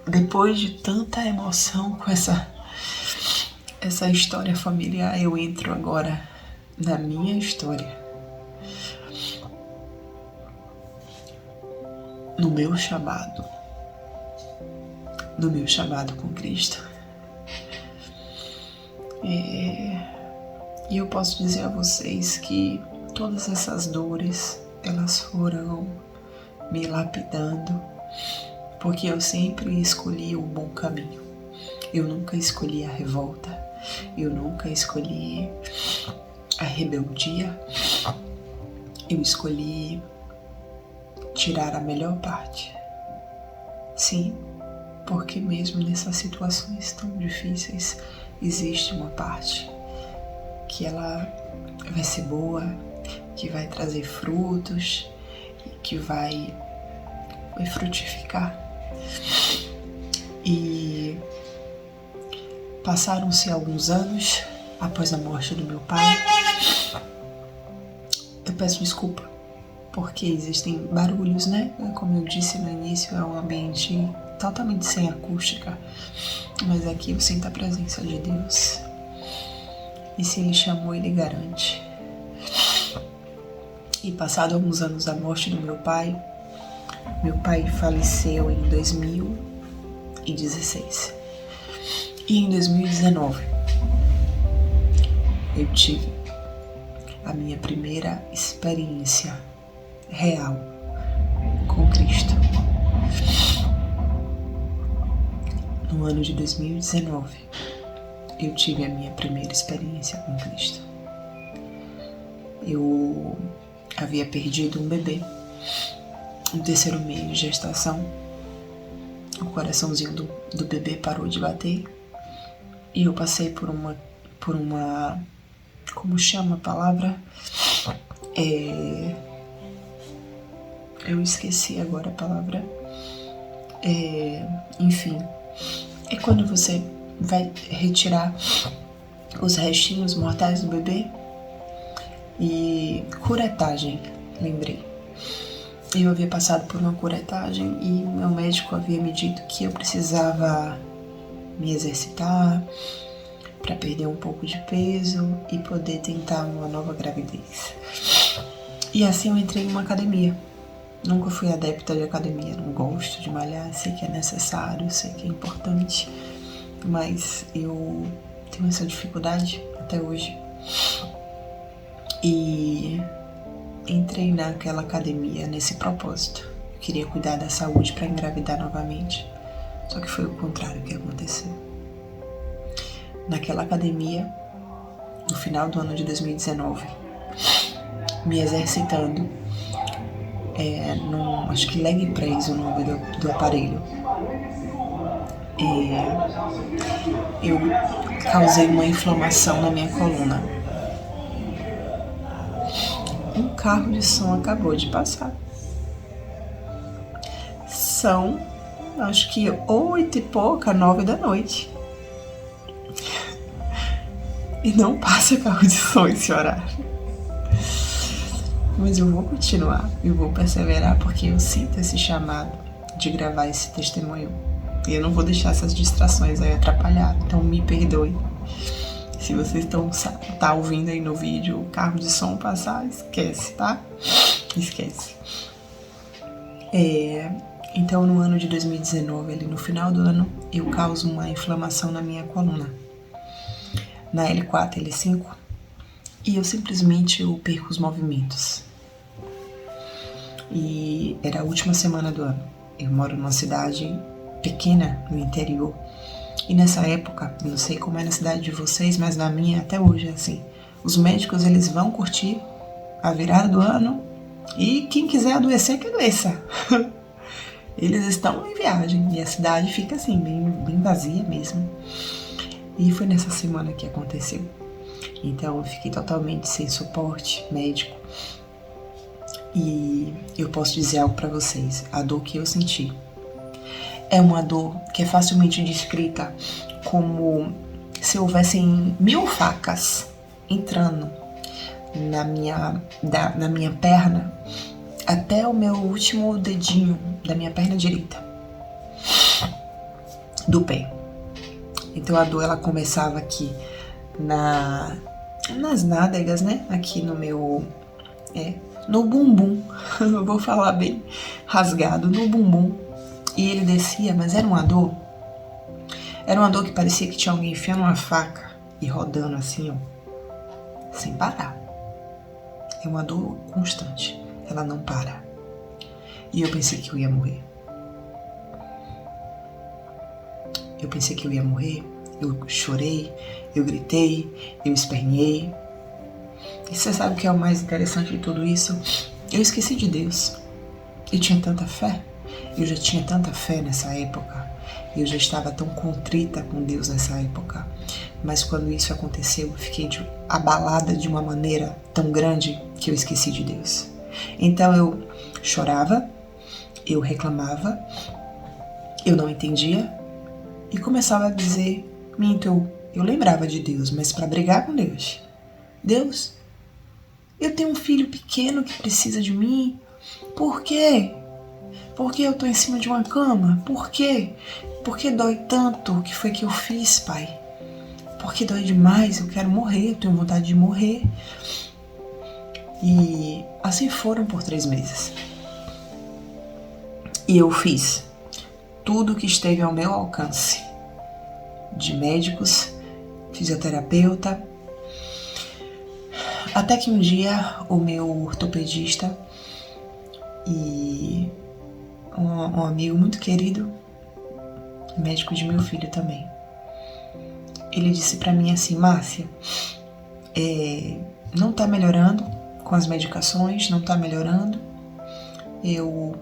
[SPEAKER 1] depois de tanta emoção com essa história familiar, eu entro agora na minha história. No meu chamado com Cristo. E eu posso dizer a vocês que todas essas dores, elas foram me lapidando, porque eu sempre escolhi o bom caminho. Eu nunca escolhi a revolta, eu nunca escolhi a rebeldia, eu escolhi tirar a melhor parte. Sim, porque mesmo nessas situações tão difíceis, existe uma parte que ela vai ser boa, que vai trazer frutos, que vai frutificar. E passaram-se alguns anos após a morte do meu pai. Eu peço desculpa, porque existem barulhos, né? Como eu disse no início, é um ambiente totalmente sem acústica, mas aqui eu sinto a presença de Deus. E se Ele chamou, Ele garante. E passado alguns anos da morte do meu pai faleceu em 2016. E em 2019, eu tive a minha primeira experiência real com Cristo. no ano de 2019, eu tive a minha primeira experiência com Cristo. Eu havia perdido um bebê no 3º mês de gestação. O coraçãozinho do bebê parou de bater e eu passei por uma como chama a palavra? Eu esqueci agora a palavra. Enfim, é quando você vai retirar os restinhos mortais do bebê. E curetagem, lembrei. Eu havia passado por uma curetagem e meu médico havia me dito que eu precisava me exercitar para perder um pouco de peso e poder tentar uma nova gravidez. E assim eu entrei em uma academia. Nunca fui adepta de academia, não gosto de malhar, sei que é necessário, sei que é importante, mas eu tenho essa dificuldade até hoje. E entrei naquela academia nesse propósito. Eu queria cuidar da saúde para engravidar novamente. Só que foi o contrário que aconteceu. Naquela academia, no final do ano de 2019, me exercitando, acho que leg press o nome do aparelho. Eu causei uma inflamação na minha coluna. Um carro de som acabou de passar. São, acho que 8 e pouca, 9 da noite. E não passa carro de som esse horário. Mas eu vou continuar, eu vou perseverar, porque eu sinto esse chamado de gravar esse testemunho. E eu não vou deixar essas distrações aí atrapalhar, então me perdoe. Se vocês tá ouvindo aí no vídeo o carro de som passar, esquece, tá? Esquece. Então, no ano de 2019, ali no final do ano, eu causo uma inflamação na minha coluna, na L4, L5, e eu simplesmente perco os movimentos. E era a última semana do ano. Eu moro numa cidade pequena, no interior. E nessa época, não sei como é na cidade de vocês, mas na minha até hoje é assim. Os médicos, eles vão curtir a virada do ano e quem quiser adoecer, que adoeça. Eles estão em viagem e a cidade fica assim, bem vazia mesmo. E foi nessa semana que aconteceu. Então eu fiquei totalmente sem suporte médico. E eu posso dizer algo pra vocês, a dor que eu senti é uma dor que é facilmente descrita como se houvessem 1000 facas entrando na minha perna até o meu último dedinho da minha perna direita, do pé. Então a dor, ela começava aqui nas nádegas, né? Aqui no meu... no bumbum. Eu vou falar bem rasgado, no bumbum. E ele descia, mas era uma dor. Era uma dor que parecia que tinha alguém enfiando uma faca e rodando assim, ó, sem parar. É uma dor constante. Ela não para. E eu pensei que eu ia morrer. Eu pensei que eu ia morrer. Eu chorei, eu gritei, eu esperneei. E você sabe o que é o mais interessante de tudo isso? Eu esqueci de Deus. Eu tinha tanta fé. Eu já tinha tanta fé nessa época. Eu já estava tão contrita com Deus nessa época. Mas quando isso aconteceu, eu fiquei abalada de uma maneira tão grande que eu esqueci de Deus. Então eu chorava, eu reclamava, eu não entendia e começava a dizer, eu lembrava de Deus, mas para brigar com Deus. Deus, eu tenho um filho pequeno que precisa de mim. Por quê? Por que eu tô em cima de uma cama? Por quê? Por que dói tanto? O que foi que eu fiz, Pai? Porque dói demais, eu quero morrer, eu tenho vontade de morrer. E assim foram por 3 meses. E eu fiz tudo que esteve ao meu alcance. De médicos, fisioterapeuta. Até que um dia o meu ortopedista e um amigo muito querido médico de meu filho também. Ele disse pra mim assim: Márcia, não tá melhorando com as medicações, não tá melhorando. Eu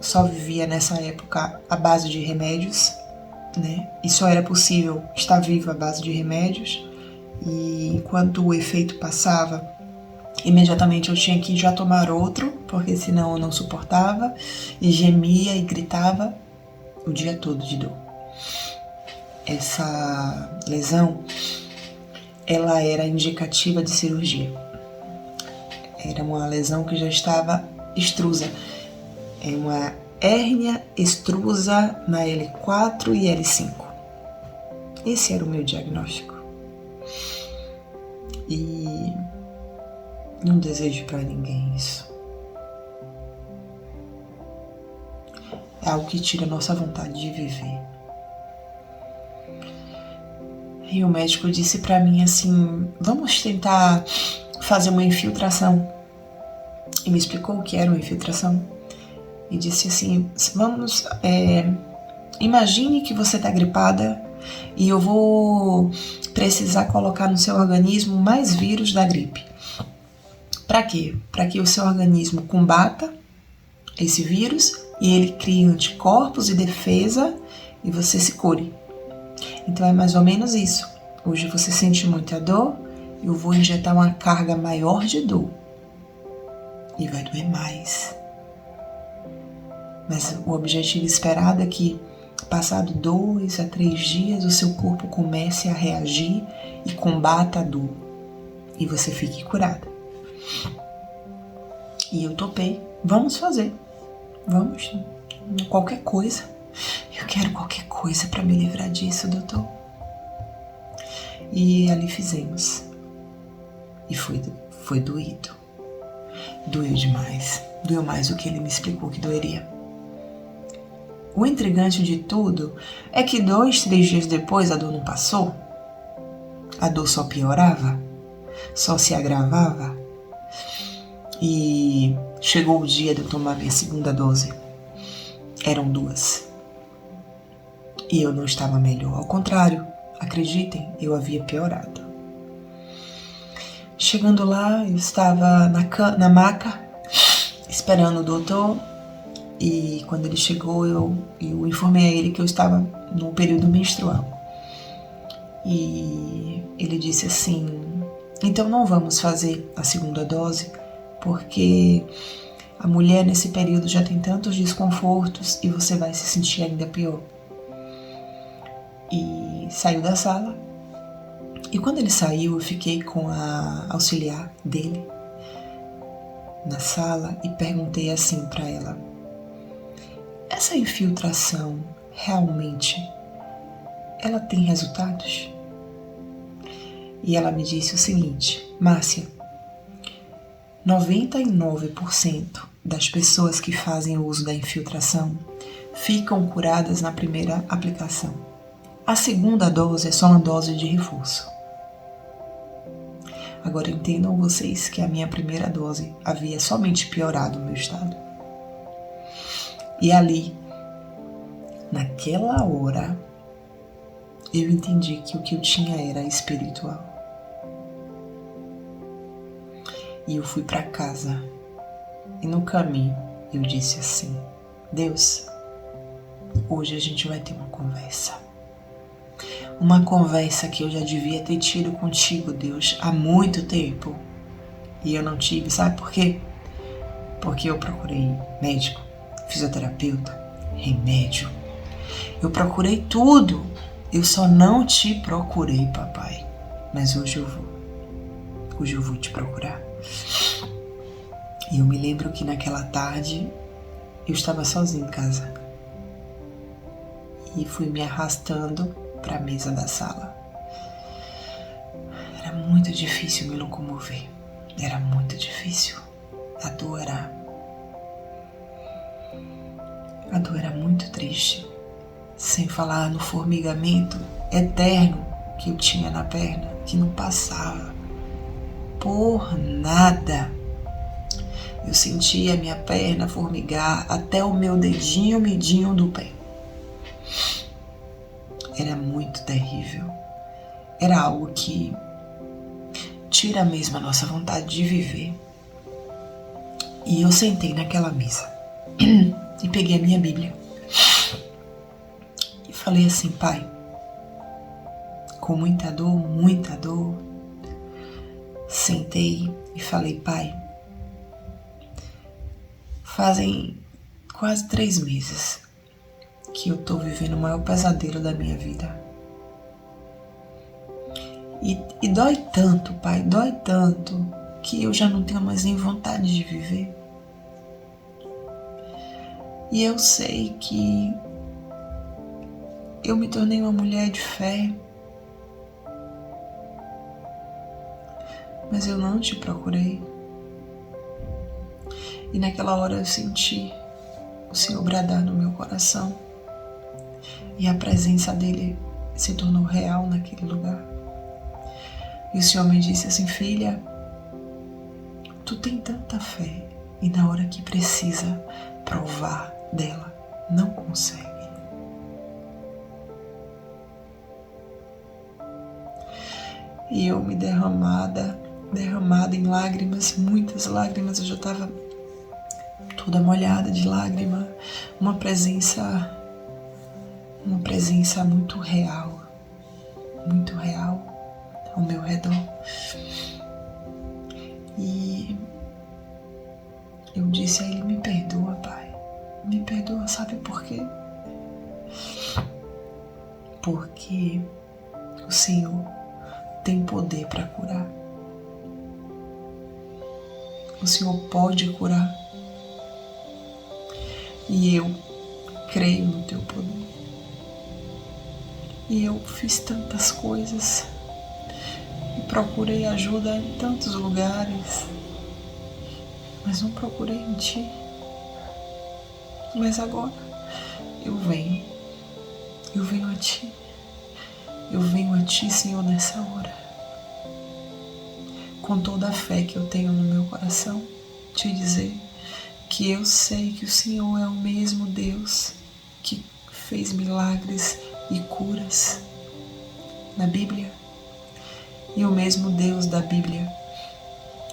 [SPEAKER 1] só vivia nessa época à base de remédios, né? E só era possível estar viva à base de remédios. E enquanto o efeito passava, imediatamente eu tinha que já tomar outro, porque senão eu não suportava, e gemia e gritava o dia todo de dor. Essa lesão, ela era indicativa de cirurgia. Era uma lesão que já estava extrusa. É uma hérnia extrusa na L4 e L5. Esse era o meu diagnóstico. E não desejo para ninguém isso. É algo que tira a nossa vontade de viver. E o médico disse para mim assim: vamos tentar fazer uma infiltração. E me explicou o que era uma infiltração. E disse assim: vamos, imagine que você está gripada e eu vou precisar colocar no seu organismo mais vírus da gripe. Para quê? Para que o seu organismo combata esse vírus e ele crie anticorpos e defesa e você se cure. Então é mais ou menos isso. Hoje você sente muita dor, eu vou injetar uma carga maior de dor. E vai doer mais. Mas o objetivo esperado é que, passado 2 a 3 dias, o seu corpo comece a reagir e combata a dor. E você fique curada. E eu topei. Vamos fazer. Vamos. Qualquer coisa. Eu quero qualquer coisa para me livrar disso, doutor. E ali fizemos. E foi doído. Doeu demais. Doeu mais do que ele me explicou que doeria. O intrigante de tudo é que 2, 3 dias depois a dor não passou. A dor só piorava. Só se agravava. E chegou o dia de eu tomar minha segunda dose. Eram 2. E eu não estava melhor. Ao contrário, acreditem, eu havia piorado. Chegando lá, eu estava na maca, esperando o doutor. E quando ele chegou, eu informei a ele que eu estava no período menstrual. E ele disse assim: então não vamos fazer a segunda dose, porque a mulher nesse período já tem tantos desconfortos e você vai se sentir ainda pior. E saiu da sala. E quando ele saiu, eu fiquei com a auxiliar dele na sala e perguntei assim para ela: essa infiltração realmente ela tem resultados? E ela me disse o seguinte: Márcia, 99% das pessoas que fazem o uso da infiltração ficam curadas na primeira aplicação. A segunda dose é só uma dose de reforço. Agora entendam vocês que a minha primeira dose havia somente piorado o meu estado. E ali, naquela hora, eu entendi que o que eu tinha era espiritual. E eu fui para casa. E no caminho, eu disse assim: Deus, hoje a gente vai ter uma conversa. Uma conversa que eu já devia ter tido contigo, Deus, há muito tempo. E eu não tive, sabe por quê? Porque eu procurei médico, fisioterapeuta, remédio. Eu procurei tudo. Eu só não te procurei, papai. Mas hoje eu vou. Hoje eu vou te procurar. E eu me lembro que naquela tarde eu estava sozinha em casa. E fui me arrastando para a mesa da sala. Era muito difícil me locomover. Era muito difícil. A dor era muito triste. Sem falar no formigamento eterno que eu tinha na perna, que não passava. Por nada. Eu sentia a minha perna formigar até o meu dedinho midinho do pé. era muito terrível. Era algo que tira mesmo a nossa vontade de viver. E eu sentei naquela mesa e peguei a minha Bíblia e falei assim: Pai, com muita dor, sentei e falei: Pai, fazem quase 3 meses que eu tô vivendo o maior pesadelo da minha vida. E dói tanto, Pai, dói tanto, que eu já não tenho mais nem vontade de viver. E eu sei que eu me tornei uma mulher de fé, mas eu não te procurei. E naquela hora eu senti o Senhor bradar no meu coração, e a presença dele se tornou real naquele lugar. E o Senhor me disse assim: filha, tu tem tanta fé, e na hora que precisa provar dela, não consegue. E eu me derramada em lágrimas, muitas lágrimas, eu já estava toda molhada de lágrima, uma presença muito real ao meu redor. E eu disse a ele: me perdoa, Pai, me perdoa, sabe por quê? Porque o Senhor tem poder para curar. O Senhor pode curar. E eu creio no teu poder. E eu fiz tantas coisas e procurei ajuda em tantos lugares, mas não procurei em ti. Mas agora eu venho a ti. Eu venho a ti, Senhor, nessa hora, com toda a fé que eu tenho no meu coração, te dizer que eu sei que o Senhor é o mesmo Deus que fez milagres e curas na Bíblia. E o mesmo Deus da Bíblia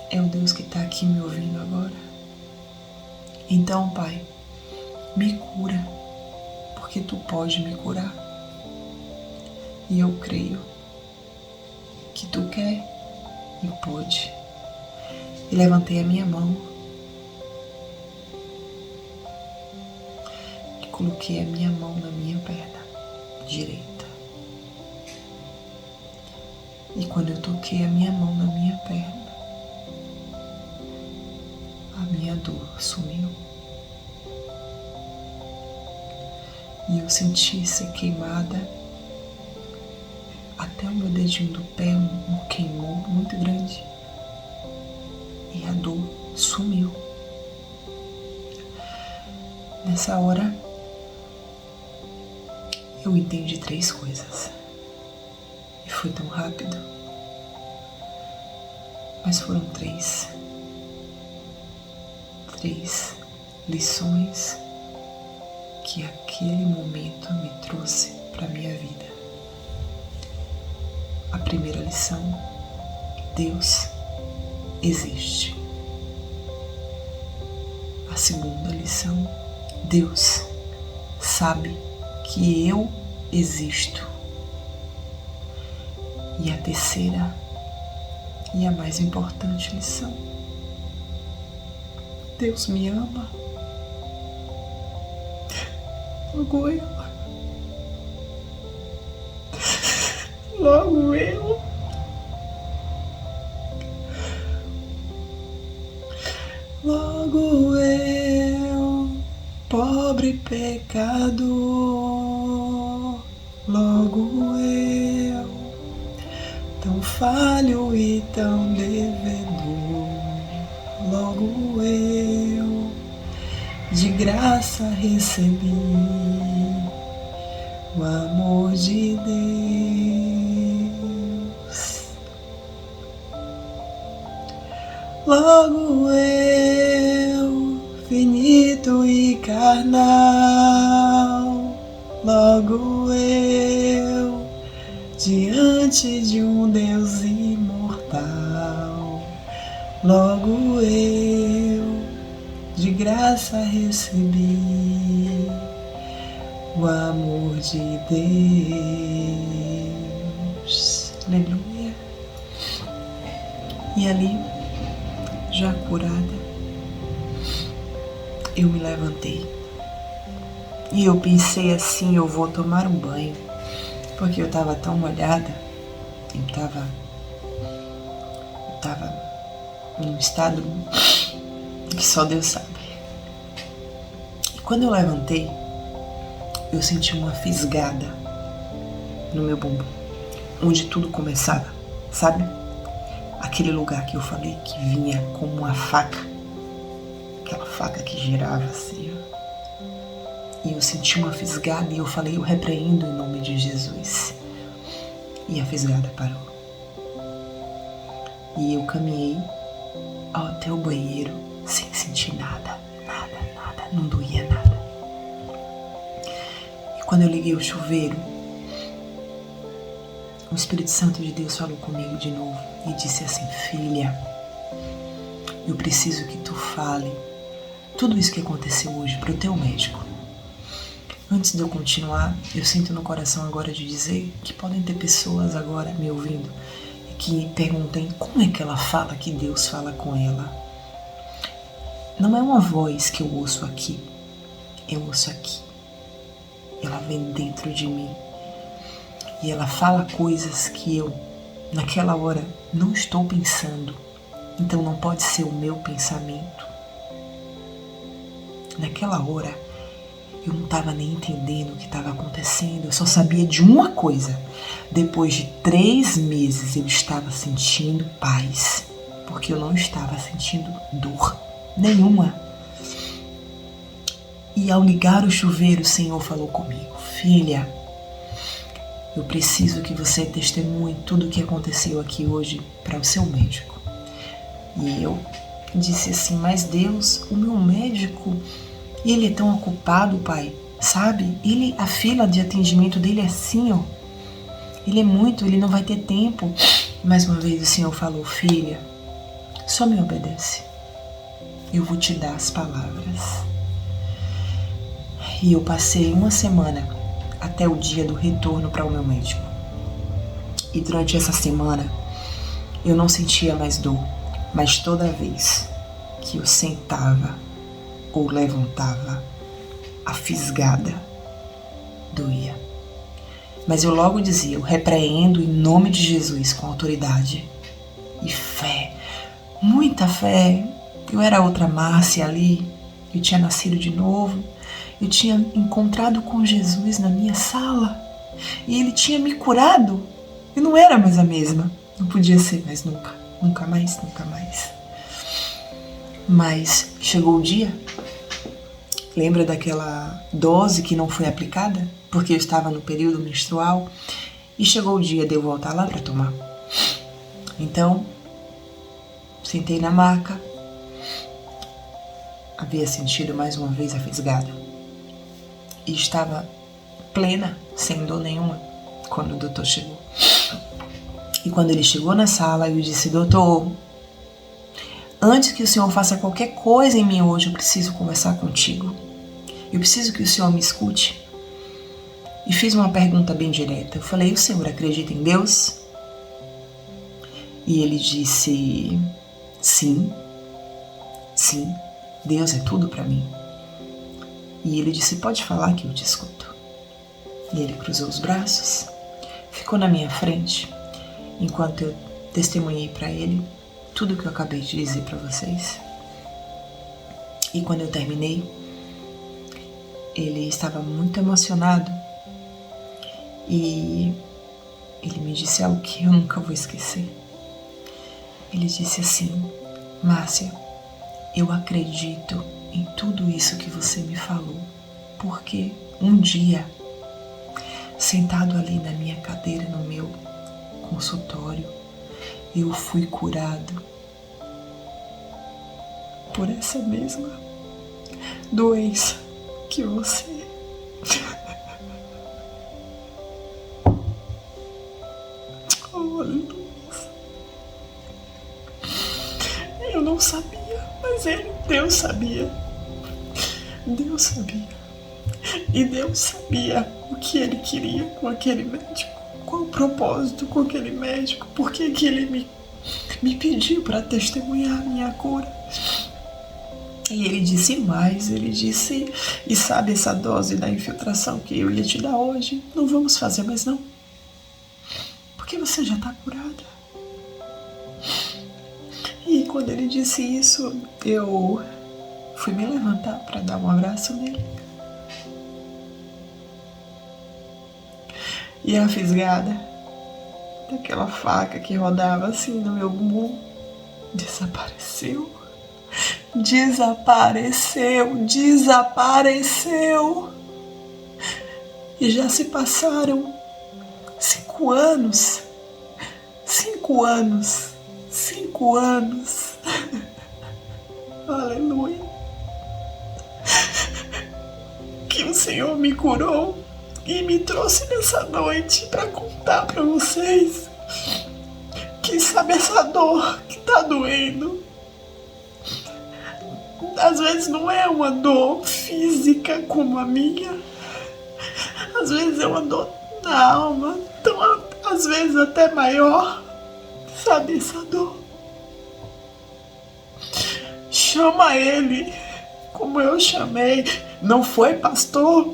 [SPEAKER 1] é o Deus que está aqui me ouvindo agora. Então, Pai, me cura, porque tu pode me curar. E eu creio que tu quer e pode. E levantei a minha mão e coloquei a minha mão na minha perna direita. E quando eu toquei a minha mão na minha perna, a minha dor sumiu. E eu senti ser queimada até o meu dedinho do pé, um queimou muito grande. E a dor sumiu. Nessa hora, eu entendi 3 coisas. E foi tão rápido. Mas foram 3 lições que aquele momento me trouxe para a minha vida. A primeira lição: Deus existe. A segunda lição: Deus sabe que eu existo. E a terceira e a mais importante lição: Deus me ama. Logo eu, pobre pecador, logo eu, tão falho e tão devedor, logo eu, de graça recebi o amor de Deus. Logo eu, finito e carnal, logo eu, diante de um Deus imortal. Logo eu de graça recebi o amor de Deus. Aleluia. E ali, já curada, eu me levantei. E eu pensei assim, eu vou tomar um banho, porque eu estava tão molhada, eu estava num estado que só Deus sabe. E quando eu levantei, eu senti uma fisgada no meu bumbum, onde tudo começava, sabe? Aquele lugar que eu falei que vinha como uma faca, aquela faca que girava assim, ó. E eu senti uma fisgada e eu falei, eu repreendo em nome de Jesus. E a fisgada parou. E eu caminhei até o banheiro sem sentir nada, não doía nada. E quando eu liguei o chuveiro, o Espírito Santo de Deus falou comigo de novo e disse assim, filha, eu preciso que tu fale tudo isso que aconteceu hoje para o teu médico. Antes de eu continuar, eu sinto no coração agora de dizer que podem ter pessoas agora me ouvindo que perguntem como é que ela fala que Deus fala com ela. Não é uma voz que eu ouço aqui, eu ouço aqui. Ela vem dentro de mim e ela fala coisas que eu, naquela hora, não estou pensando. Então não pode ser o meu pensamento. Naquela hora, eu não estava nem entendendo o que estava acontecendo, eu só sabia de uma coisa. Depois de 3 meses eu estava sentindo paz, porque eu não estava sentindo dor nenhuma. E ao ligar o chuveiro, o Senhor falou comigo, filha, eu preciso que você testemunhe tudo o que aconteceu aqui hoje para o seu médico. E eu disse assim, mas Deus, o meu médico, ele é tão ocupado, pai, sabe? A fila de atendimento dele é assim, ó. Ele não vai ter tempo. Mais uma vez o Senhor falou, filha, só me obedece. Eu vou te dar as palavras. E eu passei 1 semana até o dia do retorno para o meu médico. E durante essa semana, eu não sentia mais dor, mas toda vez que eu sentava ou levantava, a fisgada doía. Mas eu logo dizia, eu repreendo em nome de Jesus com autoridade e fé, muita fé. Eu era outra Márcia ali, eu tinha nascido de novo, eu tinha encontrado com Jesus na minha sala e ele tinha me curado. Eu não era mais a mesma, não podia ser mais nunca, nunca mais. Mas chegou o dia, lembra daquela dose que não foi aplicada? Porque eu estava no período menstrual e chegou o dia de eu voltar lá para tomar. Então, sentei na maca, havia sentido mais uma vez a fisgada e estava plena, sem dor nenhuma, quando o doutor chegou. E quando ele chegou na sala, eu disse, doutor, antes que o senhor faça qualquer coisa em mim hoje, eu preciso conversar contigo. Eu preciso que o senhor me escute. E fiz uma pergunta bem direta. Eu falei, o senhor acredita em Deus? E ele disse, sim, Deus é tudo para mim. E ele disse, pode falar que eu te escuto. E ele cruzou os braços, ficou na minha frente, enquanto eu testemunhei para ele tudo o que eu acabei de dizer para vocês. E quando eu terminei, ele estava muito emocionado e ele me disse algo que eu nunca vou esquecer. Ele disse assim, Márcia, eu acredito em tudo isso que você me falou, porque um dia, sentado ali na minha cadeira, no meu consultório, eu fui curado por essa mesma doença que você. aleluia. Eu não sabia, mas Deus sabia. Deus sabia. E Deus sabia o que ele queria com aquele médico. Qual o propósito com aquele médico. Por que ele me pediu para testemunhar a minha cura. E ele disse mais, ele disse, e sabe essa dose da infiltração que eu ia te dar hoje? Não vamos fazer mais não. Porque você já está curada. E quando ele disse isso, eu fui me levantar para dar um abraço nele. E a fisgada daquela faca que rodava assim no meu bumbum desapareceu. Desapareceu. E já se passaram 5 anos. 5 anos. 5 anos. Aleluia. Que o Senhor me curou e me trouxe nessa noite para contar para vocês que sabe essa dor que tá doendo. Às vezes não é uma dor física como a minha. Às vezes é uma dor na alma, então às vezes até maior. Sabe essa dor? Chama ele como eu chamei. Não foi pastor?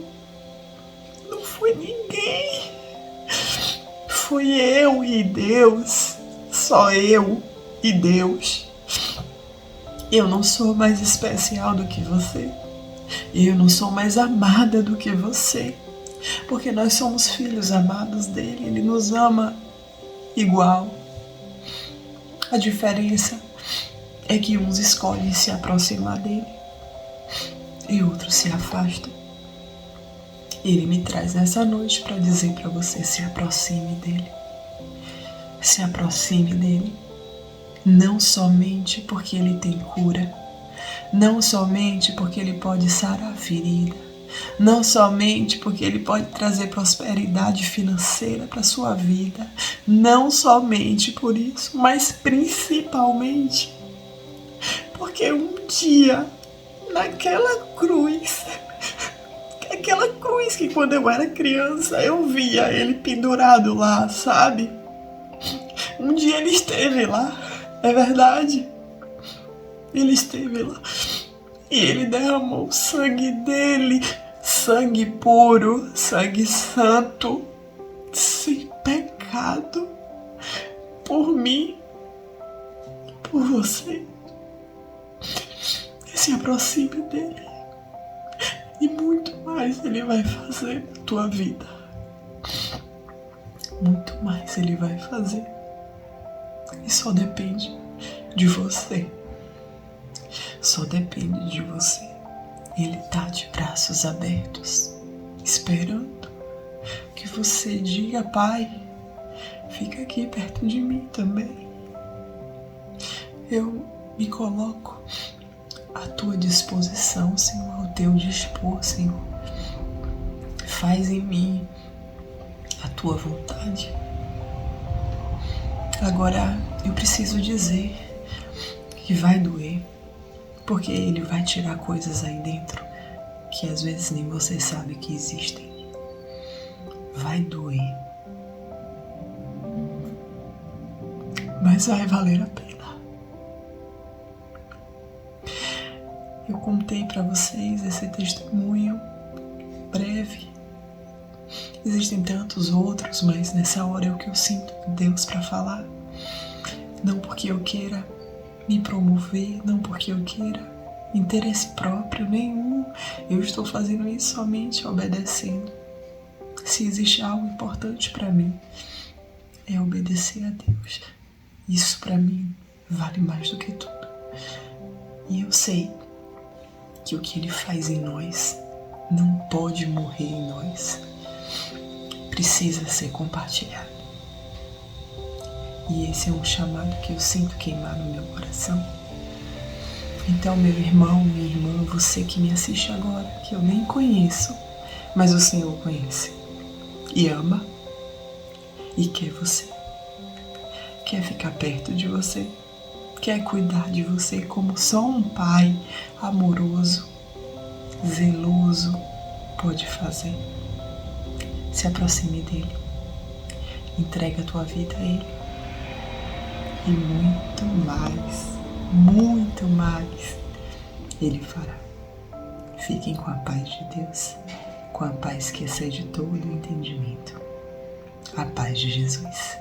[SPEAKER 1] Não foi ninguém. Fui eu e Deus. Só eu e Deus. Eu não sou mais especial do que você. Eu não sou mais amada do que você. Porque nós somos filhos amados dele. Ele nos ama igual. A diferença é que uns escolhem se aproximar dele e outros se afastam. Ele me traz nessa noite para dizer para você: se aproxime dele. Se aproxime dele. Não somente porque ele tem cura, não somente porque ele pode sarar a ferida, não somente porque ele pode trazer prosperidade financeira para sua vida, não somente por isso, mas principalmente porque um dia, naquela cruz, aquela cruz que quando eu era criança eu via ele pendurado lá, sabe? Um dia ele esteve lá. É verdade, ele esteve lá e ele derramou o sangue dele, sangue puro, sangue santo, sem pecado, por mim, por você. Se aproxime dele e muito mais ele vai fazer na tua vida, muito mais ele vai fazer. E só depende de você. Só depende de você. Ele tá de braços abertos, esperando que você diga: Pai, fica aqui perto de mim também. Eu me coloco à tua disposição, Senhor, ao teu dispor, Senhor. Faz em mim a tua vontade. Agora, eu preciso dizer que vai doer, porque ele vai tirar coisas aí dentro que às vezes nem você sabe que existem. Vai doer, mas vai valer a pena. Eu contei para vocês esse testemunho breve. Existem tantos outros, mas nessa hora é o que eu sinto de Deus para falar. Não porque eu queira me promover, não porque eu queira interesse próprio nenhum. Eu estou fazendo isso somente obedecendo. Se existe algo importante para mim, é obedecer a Deus. Isso para mim vale mais do que tudo. E eu sei que o que Ele faz em nós não pode morrer em nós. Precisa ser compartilhado. E esse é um chamado que eu sinto queimar no meu coração. Então, meu irmão, minha irmã, você que me assiste agora, que eu nem conheço, mas o Senhor conhece e ama e quer você. quer ficar perto de você, quer cuidar de você como só um pai amoroso, zeloso pode fazer. Se aproxime dele, entrega a tua vida a ele e muito mais ele fará. Fiquem com a paz de Deus, com a paz que excede todo o entendimento. A paz de Jesus.